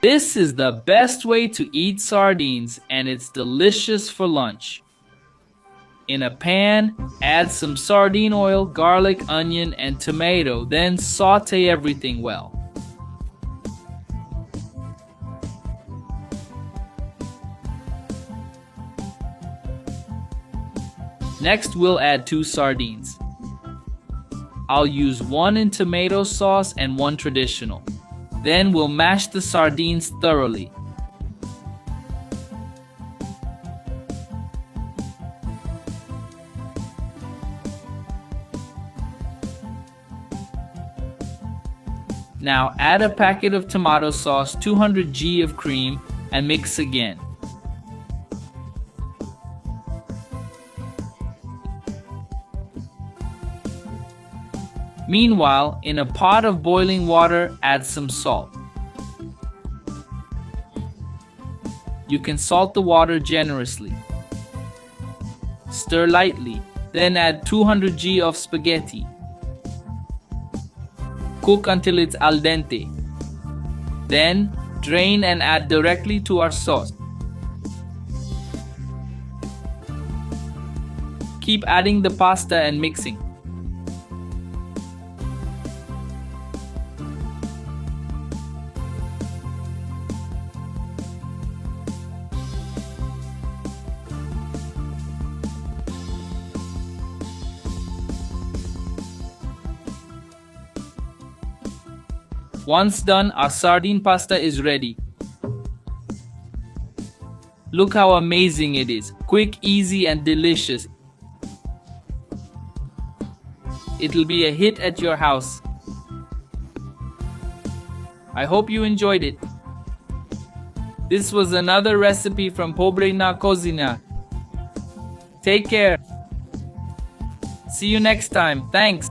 This is the best way to eat sardines, and it's delicious for lunch. In a pan, add some sardine oil, garlic, onion, and tomato, then saute everything well. Next, we'll add 2 sardines. I'll use 1 in tomato sauce and 1 traditional. Then we'll mash the sardines thoroughly. Now add a packet of tomato sauce, 200 g of cream, and mix again. Meanwhile, in a pot of boiling water, add some salt. You can salt the water generously. Stir lightly, then add 200 g of spaghetti. Cook until it's al dente. Then, drain and add directly to our sauce. Keep adding the pasta and mixing. Once done, our sardine pasta is ready. Look how amazing it is. Quick, easy, and delicious. It'll be a hit at your house. I hope you enjoyed it. This was another recipe from Pobre na Cocina. Take care. See you next time. Thanks.